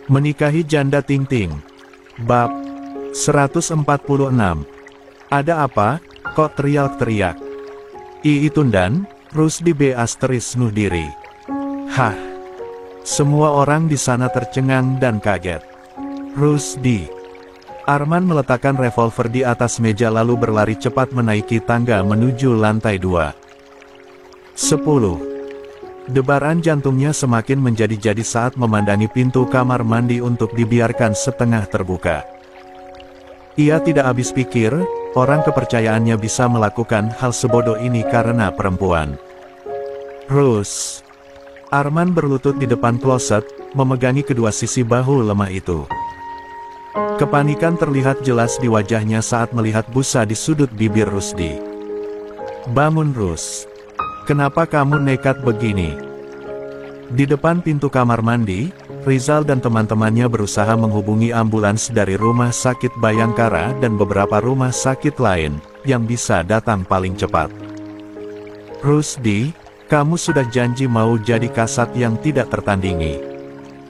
Menikahi janda Ting-Ting. Bab 146. Ada apa, kok teriak-teriak? Tundan, Rusdi nuh diri. Hah. Semua orang di sana tercengang dan kaget. Rusdi. Arman meletakkan revolver di atas meja lalu berlari cepat menaiki tangga menuju lantai 2. 10. Debaran jantungnya semakin menjadi-jadi saat memandangi pintu kamar mandi untuk dibiarkan setengah terbuka. Ia tidak habis pikir, orang kepercayaannya bisa melakukan hal sebodoh ini karena perempuan. Rus. Arman berlutut di depan kloset, memegangi kedua sisi bahu lemah itu. Kepanikan terlihat jelas di wajahnya saat melihat busa di sudut bibir Rusdi. Bangun Rus. Kenapa kamu nekat begini? Di depan pintu kamar mandi, Rizal dan teman-temannya berusaha menghubungi ambulans dari Rumah Sakit Bayangkara dan beberapa rumah sakit lain, yang bisa datang paling cepat. Rusdi, kamu sudah janji mau jadi kasat yang tidak tertandingi.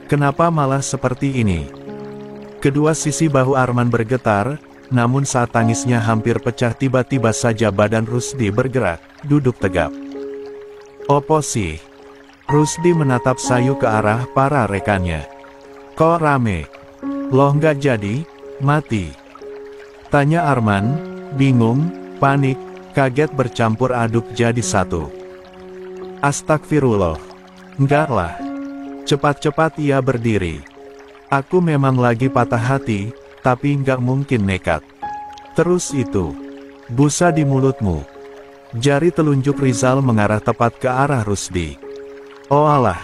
Kenapa malah seperti ini? Kedua sisi bahu Arman bergetar, namun saat tangisnya hampir pecah tiba-tiba saja badan Rusdi bergerak, duduk tegap. Opo sih? Rusdi menatap sayu ke arah para rekannya. Kok rame? Loh nggak jadi, mati? Tanya Arman, bingung, panik, kaget bercampur aduk jadi satu. Astagfirullah. Enggak lah. Cepat-cepat ia berdiri. Aku memang lagi patah hati, tapi nggak mungkin nekat. Terus itu. Busa di mulutmu. Jari telunjuk Rizal mengarah tepat ke arah Rusdi. Oh alah.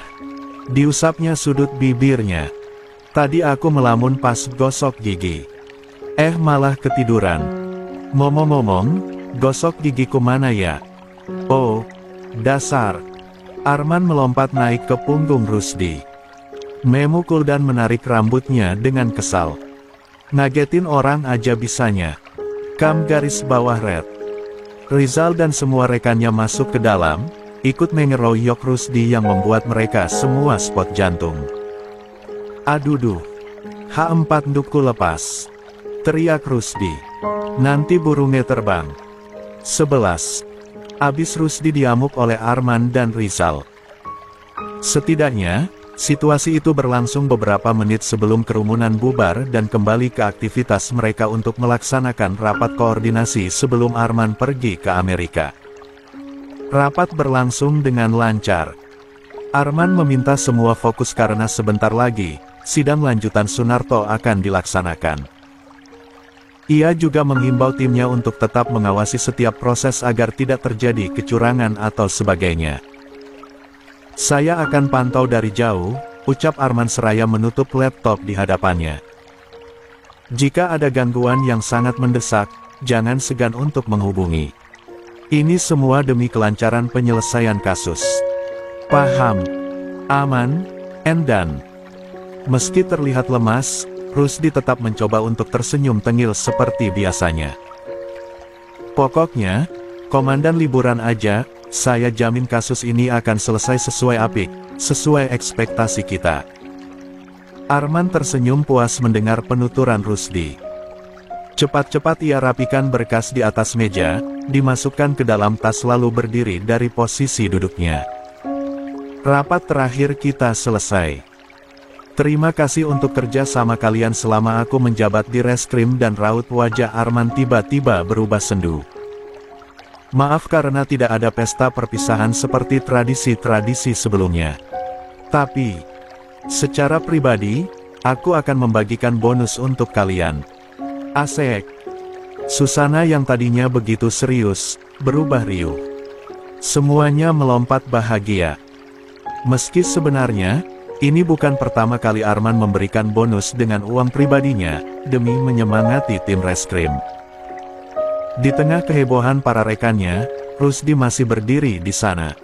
Diusapnya sudut bibirnya. Tadi aku melamun pas gosok gigi. Malah ketiduran. Ngomong-ngomong, gosok gigiku mana ya? Oh, dasar. Arman melompat naik ke punggung Rusdi. Memukul dan menarik rambutnya dengan kesal. Ngagetin orang aja bisanya. Kam garis bawah red. Rizal dan semua rekannya masuk ke dalam, ikut mengeroyok Rusdi yang membuat mereka semua spot jantung. Aduduh. H4 ndukku lepas. Teriak Rusdi. Nanti burungnya terbang. 11. Abis Rusdi diamuk oleh Arman dan Rizal. Setidaknya, situasi itu berlangsung beberapa menit sebelum kerumunan bubar dan kembali ke aktivitas mereka untuk melaksanakan rapat koordinasi sebelum Arman pergi ke Amerika. Rapat berlangsung dengan lancar. Arman meminta semua fokus karena sebentar lagi, sidang lanjutan Sunarto akan dilaksanakan. Ia juga menghimbau timnya untuk tetap mengawasi setiap proses agar tidak terjadi kecurangan atau sebagainya. Saya akan pantau dari jauh, ucap Arman seraya menutup laptop di hadapannya. Jika ada gangguan yang sangat mendesak, jangan segan untuk menghubungi. Ini semua demi kelancaran penyelesaian kasus. Paham? Aman? Endan. Meski terlihat lemas, Rusdi tetap mencoba untuk tersenyum tengil seperti biasanya. Pokoknya, komandan liburan aja, saya jamin kasus ini akan selesai sesuai apik, sesuai ekspektasi kita. Arman tersenyum puas mendengar penuturan Rusdi. Cepat-cepat ia rapikan berkas di atas meja, dimasukkan ke dalam tas lalu berdiri dari posisi duduknya. Rapat terakhir kita selesai. Terima kasih untuk kerja sama kalian selama aku menjabat di reskrim dan raut wajah Arman tiba-tiba berubah sendu. Maaf karena tidak ada pesta perpisahan seperti tradisi-tradisi sebelumnya. Tapi, secara pribadi, aku akan membagikan bonus untuk kalian. Asik. Susana yang tadinya begitu serius, berubah riuh. Semuanya melompat bahagia. Meski sebenarnya, ini bukan pertama kali Arman memberikan bonus dengan uang pribadinya, demi menyemangati tim reskrim. Di tengah kehebohan para rekannya, Rusdi masih berdiri di sana.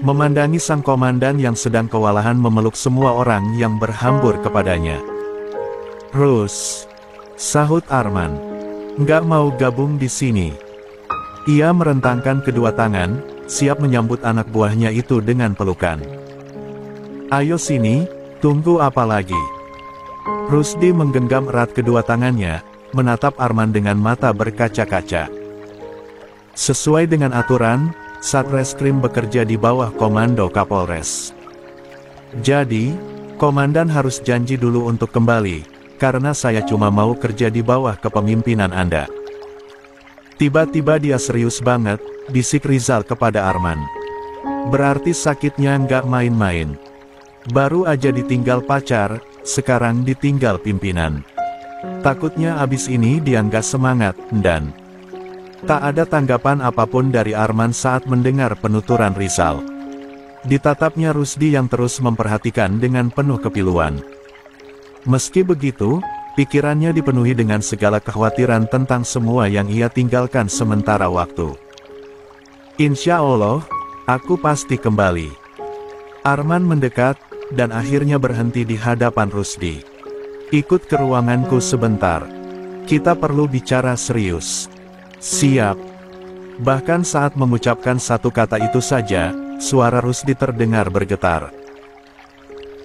Memandangi sang komandan yang sedang kewalahan memeluk semua orang yang berhambur kepadanya. Rus, sahut Arman, nggak mau gabung di sini. Ia merentangkan kedua tangan, siap menyambut anak buahnya itu dengan pelukan. Ayo sini, tunggu apa lagi? Rusdi menggenggam erat kedua tangannya, menatap Arman dengan mata berkaca-kaca. Sesuai dengan aturan, Satreskrim bekerja di bawah komando Kapolres. Jadi, komandan harus janji dulu untuk kembali, karena saya cuma mau kerja di bawah kepemimpinan Anda. Tiba-tiba dia serius banget, bisik Rizal kepada Arman. Berarti sakitnya nggak main-main. Baru aja ditinggal pacar, sekarang ditinggal pimpinan. Takutnya abis ini dia nggak semangat, dan tak ada tanggapan apapun dari Arman saat mendengar penuturan Rizal. Ditatapnya Rusdi yang terus memperhatikan dengan penuh kepiluan. Meski begitu, pikirannya dipenuhi dengan segala kekhawatiran tentang semua yang ia tinggalkan sementara waktu. Insya Allah, aku pasti kembali. Arman mendekat, dan akhirnya berhenti di hadapan Rusdi. Ikut ke ruanganku sebentar. Kita perlu bicara serius. Siap. Bahkan saat mengucapkan satu kata itu saja, suara Rusdi terdengar bergetar.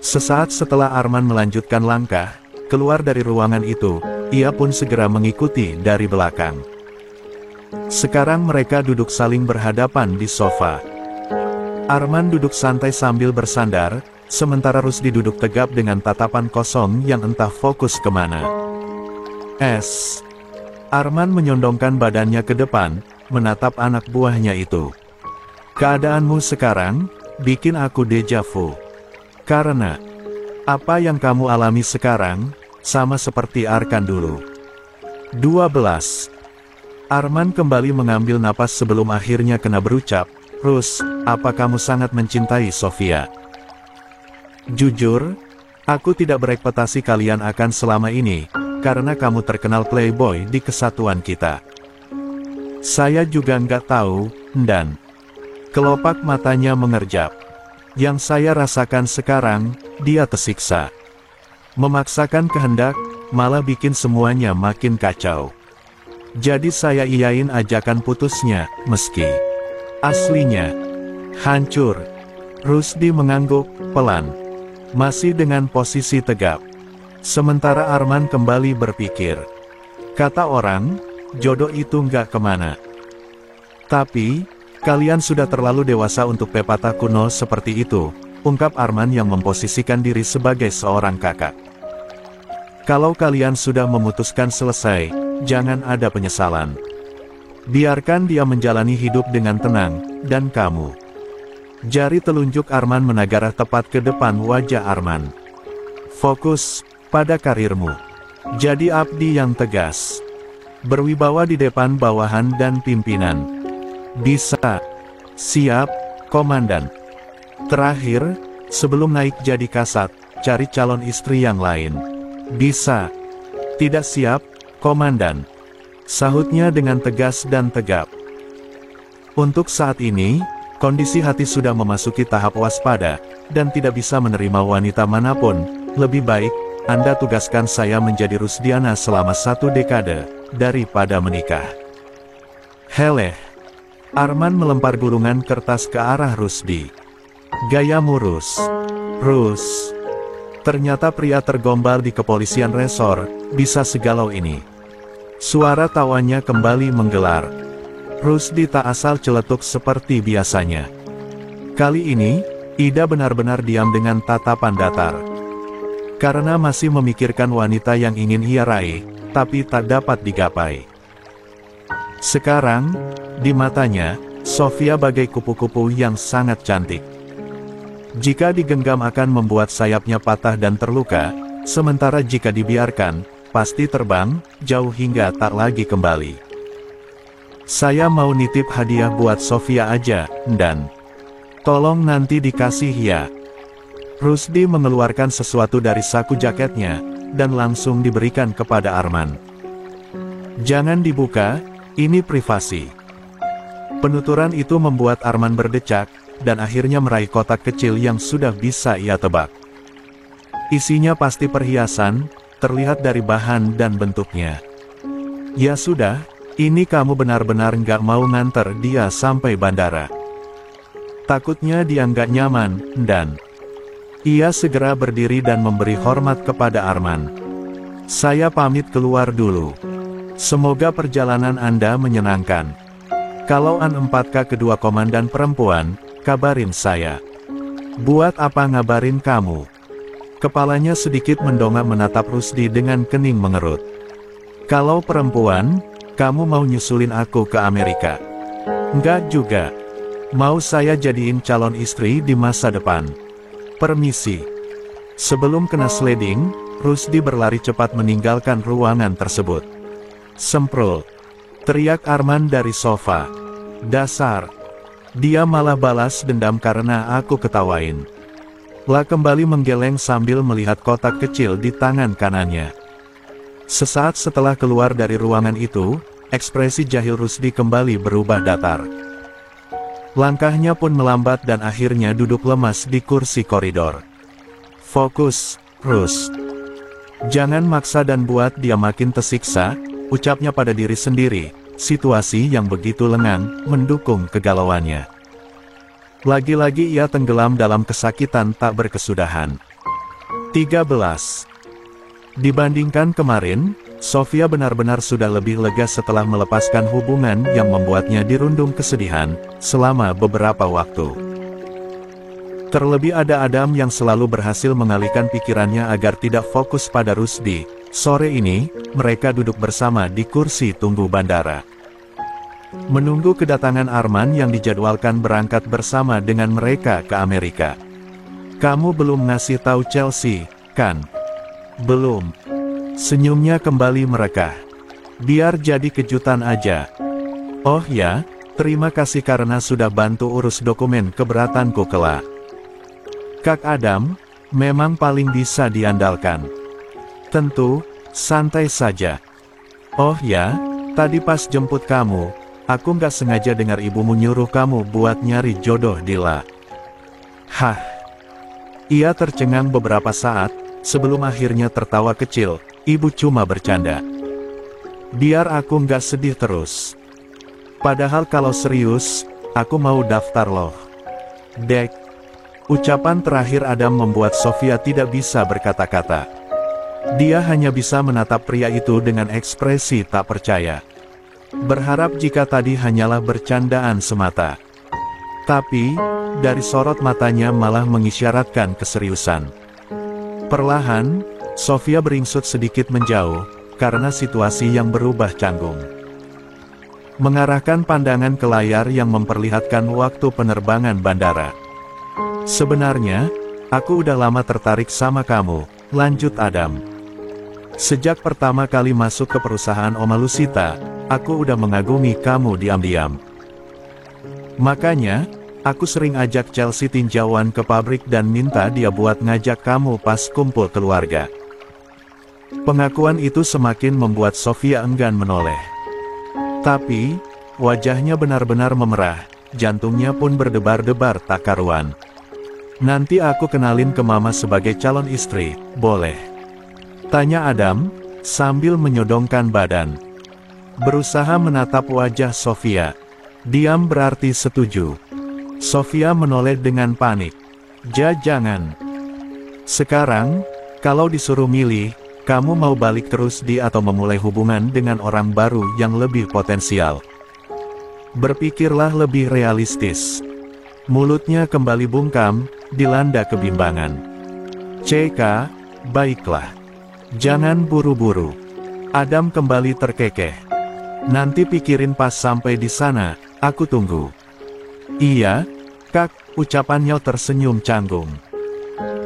Sesaat setelah Arman melanjutkan langkah, keluar dari ruangan itu, ia pun segera mengikuti dari belakang. Sekarang mereka duduk saling berhadapan di sofa. Arman duduk santai sambil bersandar, sementara Rusdi duduk tegap dengan tatapan kosong yang entah fokus kemana. Arman menyondongkan badannya ke depan, menatap anak buahnya itu. Keadaanmu sekarang, bikin aku deja vu. Karena, apa yang kamu alami sekarang, sama seperti Arkan dulu. 12. Arman kembali mengambil napas sebelum akhirnya kena berucap, Rus, apa kamu sangat mencintai Sofia? Jujur, aku tidak berekspektasi kalian akan selama ini, karena kamu terkenal playboy di kesatuan kita. Saya juga nggak tahu, dan kelopak matanya mengerjap. Yang saya rasakan sekarang, dia tersiksa. Memaksakan kehendak, malah bikin semuanya makin kacau. Jadi saya iyain ajakan putusnya, meski aslinya hancur. Rusdi mengangguk, pelan. Masih dengan posisi tegap. Sementara Arman kembali berpikir. Kata orang, jodoh itu nggak kemana. Tapi, kalian sudah terlalu dewasa untuk pepatah kuno seperti itu, ungkap Arman yang memposisikan diri sebagai seorang kakak. Kalau kalian sudah memutuskan selesai, jangan ada penyesalan. Biarkan dia menjalani hidup dengan tenang, dan kamu. Jari telunjuk Arman menagarah tepat ke depan wajah Arman. Fokus pada karirmu. Jadi abdi yang tegas. Berwibawa di depan bawahan dan pimpinan. Bisa. Siap, komandan. Terakhir, sebelum naik jadi kasat, cari calon istri yang lain. Bisa. Tidak siap, komandan. Sahutnya dengan tegas dan tegap. Untuk saat ini, kondisi hati sudah memasuki tahap waspada, dan tidak bisa menerima wanita manapun. Lebih baik, Anda tugaskan saya menjadi Rusdiana selama 1 dekade, daripada menikah. Heleh. Arman melempar gulungan kertas ke arah Rusdi. Gaya murus. Rus. Ternyata pria tergombal di kepolisian resor, bisa segalau ini. Suara tawanya kembali menggelar. Rusdi tak asal celetuk seperti biasanya. Kali ini, Ida benar-benar diam dengan tatapan datar. Karena masih memikirkan wanita yang ingin ia raih, tapi tak dapat digapai. Sekarang, di matanya, Sofia bagai kupu-kupu yang sangat cantik. Jika digenggam akan membuat sayapnya patah dan terluka, sementara jika dibiarkan, pasti terbang, jauh hingga tak lagi kembali. Saya mau nitip hadiah buat Sofia aja, dan tolong nanti dikasih ya. Rusdi mengeluarkan sesuatu dari saku jaketnya, dan langsung diberikan kepada Arman. Jangan dibuka, ini privasi. Penuturan itu membuat Arman berdecak, dan akhirnya meraih kotak kecil yang sudah bisa ia tebak. Isinya pasti perhiasan, terlihat dari bahan dan bentuknya. Ya sudah, ini kamu benar-benar nggak mau nganter dia sampai bandara. Takutnya dia nggak nyaman, dan ia segera berdiri dan memberi hormat kepada Arman. Saya pamit keluar dulu. Semoga perjalanan Anda menyenangkan. Kalau An-4K kedua komandan perempuan, kabarin saya. Buat apa ngabarin kamu? Kepalanya sedikit mendongak menatap Rusdi dengan kening mengerut. Kalau perempuan, kamu mau nyusulin aku ke Amerika? Enggak juga. Mau saya jadiin calon istri di masa depan. Permisi. Sebelum kena sliding, Rusdi berlari cepat meninggalkan ruangan tersebut. Semprul. Teriak Arman dari sofa. Dasar. Dia malah balas dendam karena aku ketawain. La kembali menggeleng sambil melihat kotak kecil di tangan kanannya. Sesaat setelah keluar dari ruangan itu, ekspresi jahil Rusdi kembali berubah datar. Langkahnya pun melambat dan akhirnya duduk lemas di kursi koridor. Fokus, Rus. Jangan maksa dan buat dia makin tersiksa, ucapnya pada diri sendiri. Situasi yang begitu lengang, mendukung kegalauannya. Lagi-lagi ia tenggelam dalam kesakitan tak berkesudahan. 13. Dibandingkan kemarin, Sofia benar-benar sudah lebih lega setelah melepaskan hubungan yang membuatnya dirundung kesedihan, selama beberapa waktu. Terlebih ada Adam yang selalu berhasil mengalihkan pikirannya agar tidak fokus pada Rusdi. Sore ini, mereka duduk bersama di kursi tunggu bandara. Menunggu kedatangan Arman yang dijadwalkan berangkat bersama dengan mereka ke Amerika. Kamu belum ngasih tahu Chelsea, kan? Belum. Senyumnya kembali merekah. Biar jadi kejutan aja. Oh ya, terima kasih karena sudah bantu urus dokumen keberatanku kelak. Kak Adam, memang paling bisa diandalkan. Tentu, santai saja. Oh ya, tadi pas jemput kamu, aku nggak sengaja dengar ibumu nyuruh kamu buat nyari jodoh Dila. Hah? Ia tercengang beberapa saat, sebelum akhirnya tertawa kecil. Ibu cuma bercanda. Biar aku nggak sedih terus. Padahal kalau serius, aku mau daftar loh. Dek. Ucapan terakhir Adam membuat Sofia tidak bisa berkata-kata. Dia hanya bisa menatap pria itu dengan ekspresi tak percaya. Berharap jika tadi hanyalah bercandaan semata. Tapi, dari sorot matanya malah mengisyaratkan keseriusan. Perlahan, Sofia beringsut sedikit menjauh, karena situasi yang berubah canggung. Mengarahkan pandangan ke layar yang memperlihatkan waktu penerbangan bandara. Sebenarnya, aku udah lama tertarik sama kamu, lanjut Adam. Sejak pertama kali masuk ke perusahaan Oma Lusita, aku udah mengagumi kamu diam-diam. Makanya, aku sering ajak Chelsea tinjauan ke pabrik dan minta dia buat ngajak kamu pas kumpul keluarga. Pengakuan itu semakin membuat Sofia enggan menoleh. Tapi, wajahnya benar-benar memerah, jantungnya pun berdebar-debar tak karuan. Nanti aku kenalin ke mama sebagai calon istri, boleh? Tanya Adam, sambil menyodongkan badan. Berusaha menatap wajah Sofia. Diam berarti setuju. Sofia menoleh dengan panik. Jangan. Sekarang, kalau disuruh milih, kamu mau balik terus atau memulai hubungan dengan orang baru yang lebih potensial? Berpikirlah lebih realistis. Mulutnya kembali bungkam, dilanda kebimbangan. CK, baiklah. Jangan buru-buru. Adam kembali terkekeh. Nanti pikirin pas sampai di sana, aku tunggu. Iya, Kak, ucapannya tersenyum canggung.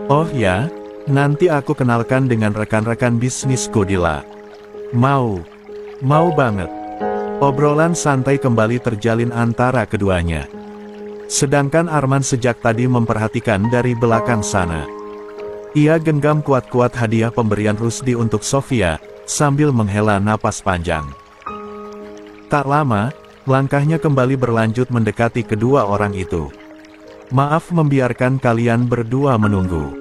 Oh ya, nanti aku kenalkan dengan rekan-rekan bisnisku Dila. Mau banget. Obrolan santai kembali terjalin antara keduanya. Sedangkan Arman sejak tadi memperhatikan dari belakang sana. Ia genggam kuat-kuat hadiah pemberian Rusdi untuk Sofia, sambil menghela napas panjang. Tak lama, langkahnya kembali berlanjut mendekati kedua orang itu. Maaf membiarkan kalian berdua menunggu.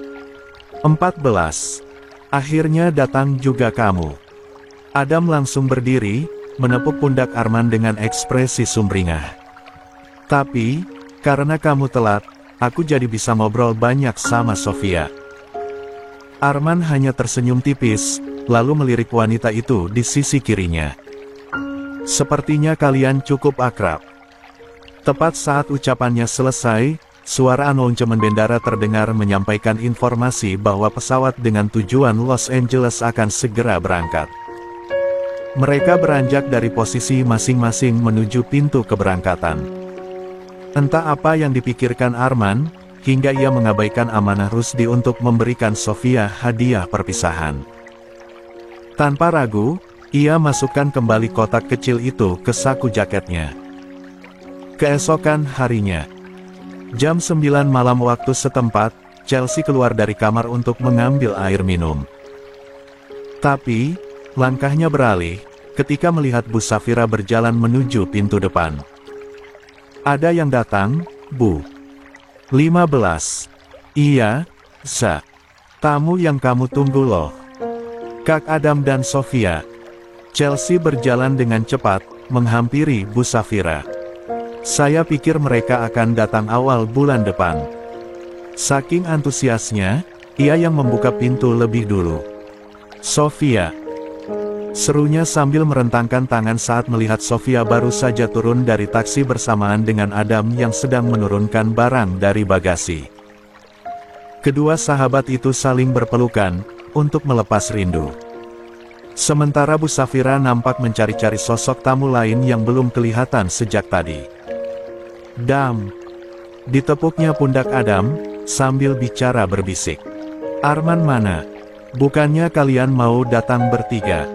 14. Akhirnya datang juga kamu. Adam langsung berdiri, menepuk pundak Arman dengan ekspresi sumringah. Tapi, karena kamu telat, aku jadi bisa ngobrol banyak sama Sofia. Arman hanya tersenyum tipis, lalu melirik wanita itu di sisi kirinya. Sepertinya kalian cukup akrab. Tepat saat ucapannya selesai, suara announcemen bandara terdengar menyampaikan informasi bahwa pesawat dengan tujuan Los Angeles akan segera berangkat. Mereka beranjak dari posisi masing-masing menuju pintu keberangkatan. Entah apa yang dipikirkan Arman, hingga ia mengabaikan amanah Rusdi untuk memberikan Sofia hadiah perpisahan. Tanpa ragu, ia masukkan kembali kotak kecil itu ke saku jaketnya. Keesokan harinya, jam 9 malam waktu setempat, Chelsea keluar dari kamar untuk mengambil air minum. Tapi, langkahnya beralih, ketika melihat Bu Safira berjalan menuju pintu depan. Ada yang datang, Bu. 15. Iya, Za. Tamu yang kamu tunggu loh. Kak Adam dan Sofia. Chelsea berjalan dengan cepat, menghampiri Bu Safira. Saya pikir mereka akan datang awal bulan depan. Saking antusiasnya, ia yang membuka pintu lebih dulu. Sofia. Serunya sambil merentangkan tangan saat melihat Sofia baru saja turun dari taksi bersamaan dengan Adam yang sedang menurunkan barang dari bagasi. Kedua sahabat itu saling berpelukan, untuk melepas rindu. Sementara Bu Safira nampak mencari-cari sosok tamu lain yang belum kelihatan sejak tadi. Dam. Ditepuknya pundak Adam, sambil bicara berbisik. Arman mana? Bukannya kalian mau datang bertiga?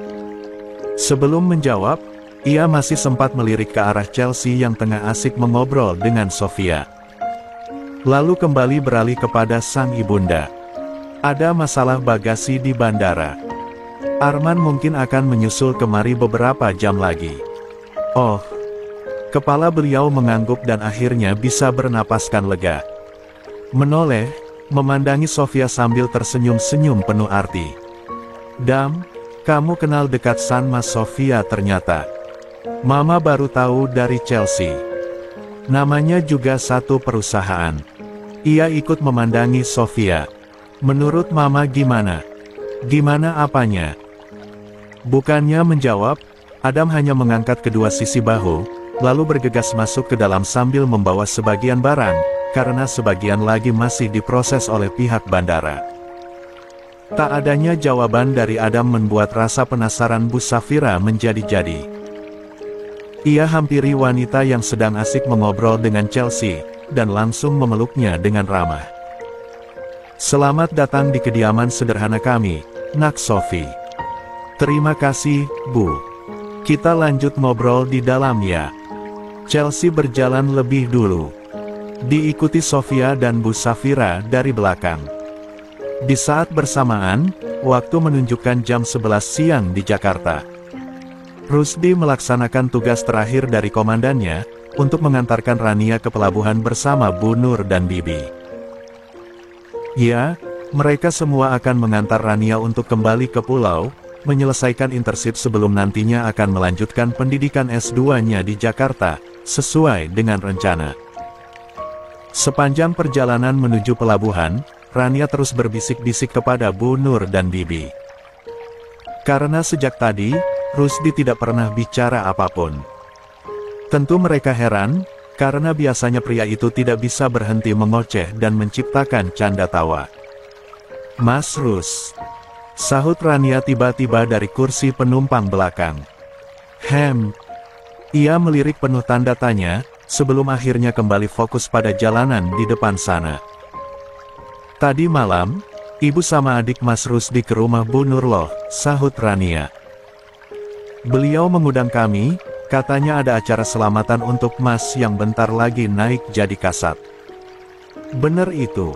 Sebelum menjawab, ia masih sempat melirik ke arah Chelsea yang tengah asik mengobrol dengan Sofia. Lalu kembali beralih kepada sang ibunda. Ada masalah bagasi di bandara. Arman mungkin akan menyusul kemari beberapa jam lagi. Oh. Kepala beliau mengangguk dan akhirnya bisa bernapaskan lega. Menoleh, memandangi Sofia sambil tersenyum-senyum penuh arti. Dam, kamu kenal dekat sama Sofia ternyata. Mama baru tahu dari Chelsea. Namanya juga satu perusahaan. Ia ikut memandangi Sofia. Menurut Mama gimana? Gimana apanya? Bukannya menjawab, Adam hanya mengangkat kedua sisi bahu, lalu bergegas masuk ke dalam sambil membawa sebagian barang, karena sebagian lagi masih diproses oleh pihak bandara. Tak adanya jawaban dari Adam membuat rasa penasaran Bu Safira menjadi-jadi. Ia hampiri wanita yang sedang asik mengobrol dengan Chelsea, dan langsung memeluknya dengan ramah. Selamat datang di kediaman sederhana kami, Nak Sofi. Terima kasih, Bu. Kita lanjut ngobrol di dalam ya. Chelsea berjalan lebih dulu. Diikuti Sofia dan Bu Safira dari belakang. Di saat bersamaan, waktu menunjukkan jam 11 siang di Jakarta. Rusdi melaksanakan tugas terakhir dari komandannya, untuk mengantarkan Rania ke pelabuhan bersama Bu Nur dan Bibi. Ya, mereka semua akan mengantar Rania untuk kembali ke pulau, menyelesaikan internship sebelum nantinya akan melanjutkan pendidikan S2-nya di Jakarta, sesuai dengan rencana. Sepanjang perjalanan menuju pelabuhan, Rania terus berbisik-bisik kepada Bu Nur dan Bibi. Karena sejak tadi, Rusdi tidak pernah bicara apapun. Tentu mereka heran, karena biasanya pria itu tidak bisa berhenti mengoceh dan menciptakan canda tawa. Mas Rus, sahut Rania tiba-tiba dari kursi penumpang belakang. Ia melirik penuh tanda tanya, sebelum akhirnya kembali fokus pada jalanan di depan sana. Tadi malam, ibu sama adik Mas Rusdi ke rumah Bu Nur loh, sahut Rania. Beliau mengundang kami, katanya ada acara selamatan untuk Mas yang bentar lagi naik jadi kasat. Bener itu.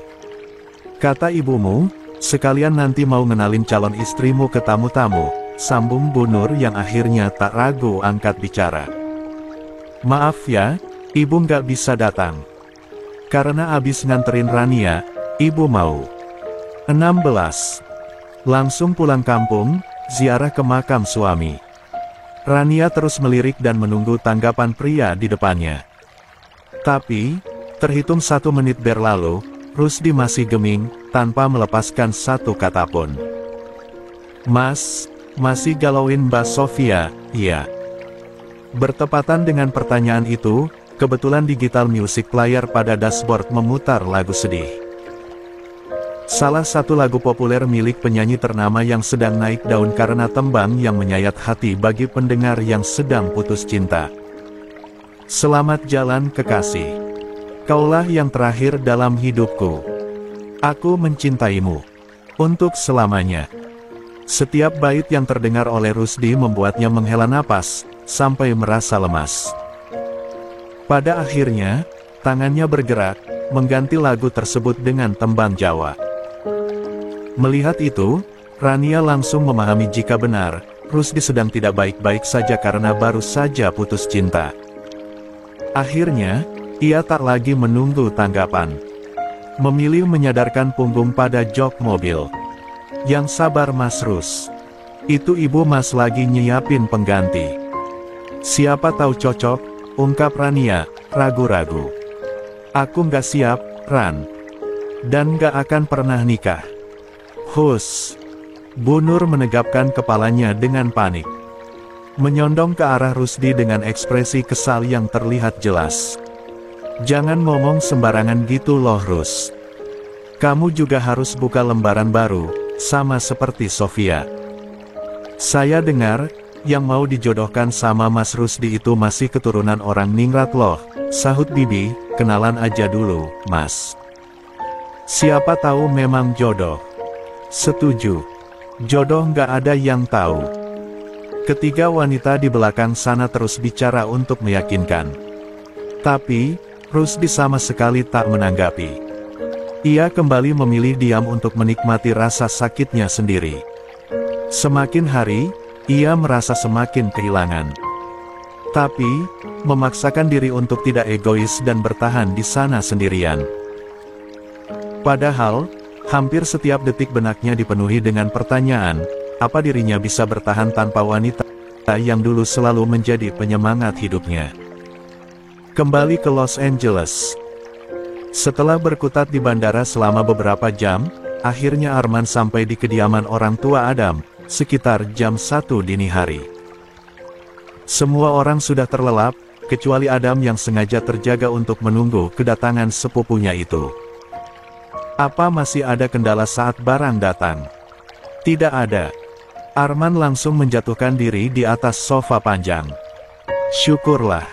Kata ibumu, sekalian nanti mau ngenalin calon istrimu ke tamu-tamu, sambung Bu Nur yang akhirnya tak ragu angkat bicara. Maaf ya, ibu nggak bisa datang. Karena abis nganterin Rania, ibu mau 16. Langsung pulang kampung, ziarah ke makam suami. Rania terus melirik dan menunggu tanggapan pria di depannya. Tapi, terhitung 1 menit berlalu, Rusdi masih geming, tanpa melepaskan satu kata pun. Mas, masih galauin Mbak Sofia, iya. Bertepatan dengan pertanyaan itu, kebetulan digital music player pada dashboard memutar lagu sedih. Salah satu lagu populer milik penyanyi ternama yang sedang naik daun karena tembang yang menyayat hati bagi pendengar yang sedang putus cinta. Selamat jalan kekasih. Kaulah yang terakhir dalam hidupku. Aku mencintaimu. Untuk selamanya. Setiap bait yang terdengar oleh Rusdi membuatnya menghela napas, sampai merasa lemas. Pada akhirnya, tangannya bergerak, mengganti lagu tersebut dengan tembang Jawa. Melihat itu, Rania langsung memahami jika benar, Rusdi sedang tidak baik-baik saja karena baru saja putus cinta. Akhirnya, ia tak lagi menunggu tanggapan. Memilih menyadarkan punggung pada jok mobil. Yang sabar Mas Rus. Itu ibu Mas lagi nyiapin pengganti. Siapa tahu cocok, ungkap Rania, ragu-ragu. Aku nggak siap, Ran. Dan nggak akan pernah nikah. Hus. Bu Nur menegapkan kepalanya dengan panik. Menyondong ke arah Rusdi dengan ekspresi kesal yang terlihat jelas. Jangan ngomong sembarangan gitu loh Rus. Kamu juga harus buka lembaran baru, sama seperti Sofia. Saya dengar, yang mau dijodohkan sama Mas Rusdi itu masih keturunan orang ningrat loh, sahut Bibi, kenalan aja dulu, Mas. Siapa tahu memang jodoh. Setuju. Jodoh nggak ada yang tahu. Ketiga wanita di belakang sana terus bicara untuk meyakinkan. Tapi, Rusdi sama sekali tak menanggapi. Ia kembali memilih diam untuk menikmati rasa sakitnya sendiri. Semakin hari, ia merasa semakin kehilangan. Tapi, memaksakan diri untuk tidak egois dan bertahan di sana sendirian. Padahal, hampir setiap detik benaknya dipenuhi dengan pertanyaan, apa dirinya bisa bertahan tanpa wanita yang dulu selalu menjadi penyemangat hidupnya. Kembali ke Los Angeles. Setelah berkutat di bandara selama beberapa jam, akhirnya Arman sampai di kediaman orang tua Adam, sekitar jam 1 dini hari. Semua orang sudah terlelap, kecuali Adam yang sengaja terjaga untuk menunggu kedatangan sepupunya itu. Apa masih ada kendala saat barang datang? Tidak ada. Arman langsung menjatuhkan diri di atas sofa panjang. Syukurlah.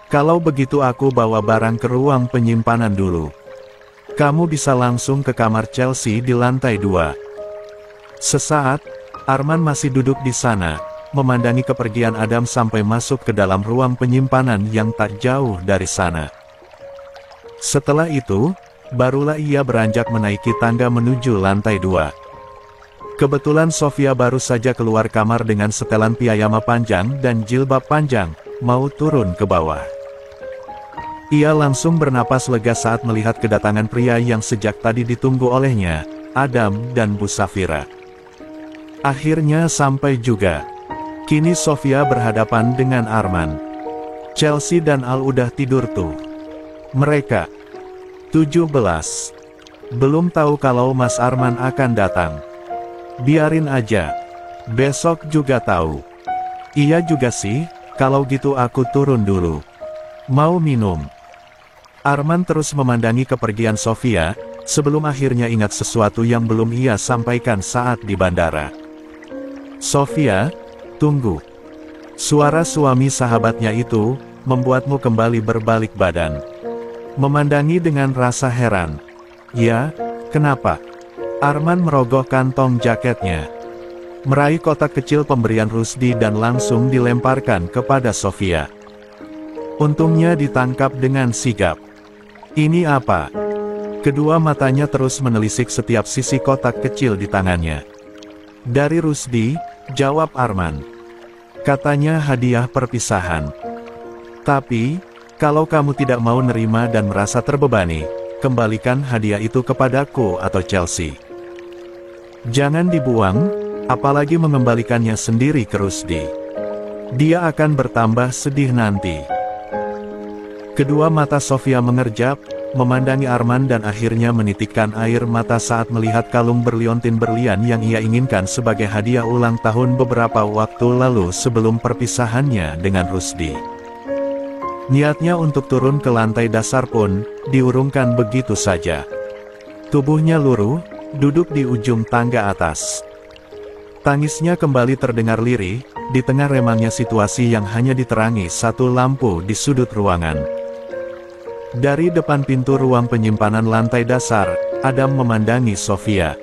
Kalau begitu aku bawa barang ke ruang penyimpanan dulu. Kamu bisa langsung ke kamar Chelsea di lantai 2. Sesaat, Arman masih duduk di sana, memandangi kepergian Adam sampai masuk ke dalam ruang penyimpanan yang tak jauh dari sana. Setelah itu, barulah ia beranjak menaiki tangga menuju lantai 2. Kebetulan Sofia baru saja keluar kamar dengan setelan piyama panjang dan jilbab panjang, mau turun ke bawah. Ia langsung bernapas lega saat melihat kedatangan pria yang sejak tadi ditunggu olehnya, Adam dan Bu Safira. Akhirnya sampai juga. Kini Sofia berhadapan dengan Arman. Chelsea dan Al udah tidur tuh. Mereka 17. Belum tahu kalau Mas Arman akan datang. Biarin aja. Besok juga tahu. Iya juga sih, kalau gitu aku turun dulu. Mau minum? Arman terus memandangi kepergian Sofia, sebelum akhirnya ingat sesuatu yang belum ia sampaikan saat di bandara. Sofia, tunggu. Suara suami sahabatnya itu, membuatmu kembali berbalik badan. Memandangi dengan rasa heran. Ya, kenapa? Arman merogoh kantong jaketnya. Meraih kotak kecil pemberian Rusdi dan langsung dilemparkan kepada Sofia. Untungnya ditangkap dengan sigap. Ini apa? Kedua matanya terus menelisik setiap sisi kotak kecil di tangannya. Dari Rusdi, jawab Arman. Katanya hadiah perpisahan. Tapi, kalau kamu tidak mau nerima dan merasa terbebani, kembalikan hadiah itu kepadaku atau Chelsea. Jangan dibuang, apalagi mengembalikannya sendiri ke Rusdi. Dia akan bertambah sedih nanti. Kedua mata Sofia mengerjap, memandangi Arman dan akhirnya menitikkan air mata saat melihat kalung berliontin berlian yang ia inginkan sebagai hadiah ulang tahun beberapa waktu lalu sebelum perpisahannya dengan Rusdi. Niatnya untuk turun ke lantai dasar pun diurungkan begitu saja. Tubuhnya luruh, duduk di ujung tangga atas. Tangisnya kembali terdengar lirih, di tengah remangnya situasi yang hanya diterangi satu lampu di sudut ruangan. Dari depan pintu ruang penyimpanan lantai dasar, Adam memandangi Sofia.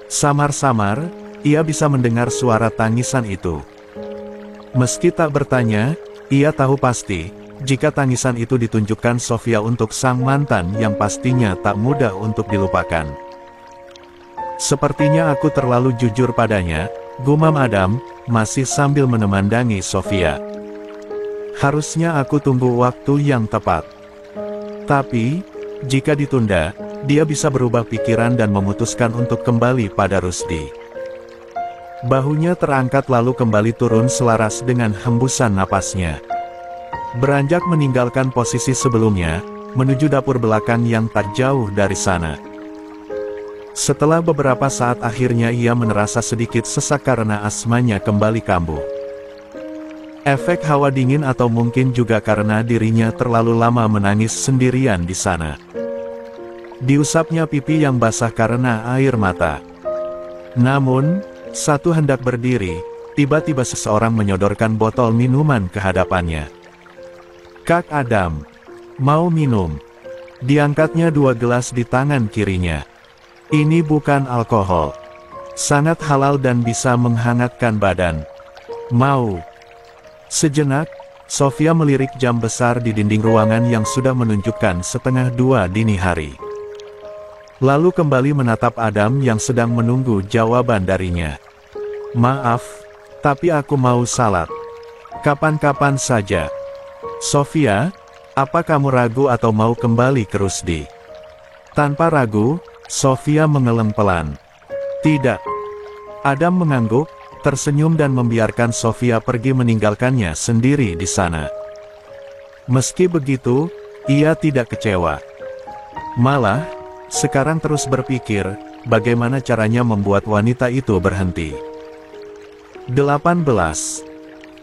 Samar-samar, ia bisa mendengar suara tangisan itu. Meski tak bertanya, ia tahu pasti, jika tangisan itu ditunjukkan Sofia untuk sang mantan yang pastinya tak mudah untuk dilupakan. Sepertinya aku terlalu jujur padanya, gumam Adam, masih sambil menemandangi Sofia. Harusnya aku tunggu waktu yang tepat. Tapi, jika ditunda, dia bisa berubah pikiran dan memutuskan untuk kembali pada Rusdi. Bahunya terangkat lalu kembali turun selaras dengan hembusan napasnya. Beranjak meninggalkan posisi sebelumnya, menuju dapur belakang yang tak jauh dari sana. Setelah beberapa saat akhirnya ia merasa sedikit sesak karena asmanya kembali kambuh. Efek hawa dingin atau mungkin juga karena dirinya terlalu lama menangis sendirian di sana. Diusapnya pipi yang basah karena air mata. Namun, satu hendak berdiri, tiba-tiba seseorang menyodorkan botol minuman ke hadapannya. "Kak Adam, mau minum?" Diangkatnya 2 gelas di tangan kirinya. "Ini bukan alkohol. Sangat halal dan bisa menghangatkan badan. Mau?" Sejenak, Sofia melirik jam besar di dinding ruangan yang sudah menunjukkan 1:30 dini hari. Lalu kembali menatap Adam yang sedang menunggu jawaban darinya. "Maaf, tapi aku mau salat. Kapan-kapan saja." "Sofia, apa kamu ragu atau mau kembali ke Rusdi?" Tanpa ragu, Sofia mengeleng pelan. "Tidak." Adam mengangguk, tersenyum dan membiarkan Sofia pergi meninggalkannya sendiri di sana. Meski begitu, ia tidak kecewa. Malah, sekarang terus berpikir, bagaimana caranya membuat wanita itu berhenti. 18.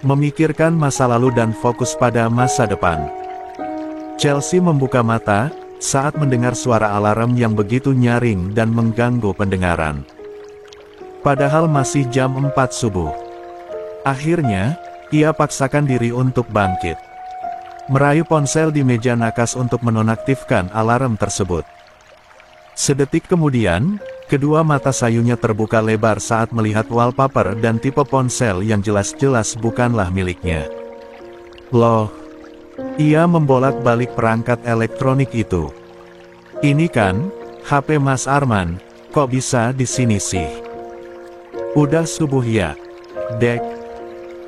Memikirkan masa lalu dan fokus pada masa depan. Chelsea membuka mata, saat mendengar suara alarm yang begitu nyaring dan mengganggu pendengaran. Padahal masih jam 4 subuh. Akhirnya, ia paksakan diri untuk bangkit. Meraih ponsel di meja nakas untuk menonaktifkan alarm tersebut. Sedetik kemudian, kedua mata sayunya terbuka lebar saat melihat wallpaper dan tipe ponsel yang jelas-jelas bukanlah miliknya. Loh, ia membolak-balik perangkat elektronik itu. "Ini kan, HP Mas Arman, kok bisa di sini sih?" "Udah subuh ya, Dek."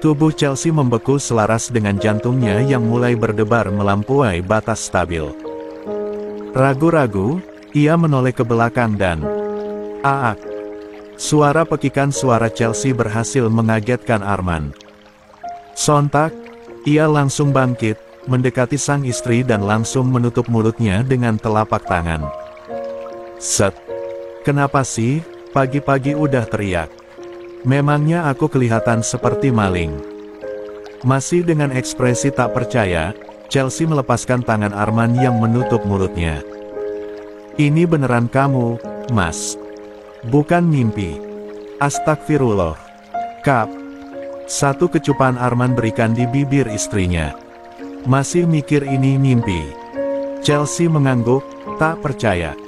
Tubuh Chelsea membeku selaras dengan jantungnya yang mulai berdebar melampaui batas stabil. Ragu-ragu, ia menoleh ke belakang dan "Aak!" Suara pekikan suara Chelsea berhasil mengagetkan Arman. Sontak, ia langsung bangkit, mendekati sang istri dan langsung menutup mulutnya dengan telapak tangan. "Set! Kenapa sih, pagi-pagi udah teriak? Memangnya aku kelihatan seperti maling?" Masih dengan ekspresi tak percaya, Chelsea melepaskan tangan Arman yang menutup mulutnya. "Ini beneran kamu, Mas? Bukan mimpi?" "Astagfirullah, Kap." Satu kecupan Arman berikan di bibir istrinya. "Masih mikir ini mimpi?" Chelsea mengangguk, tak percaya.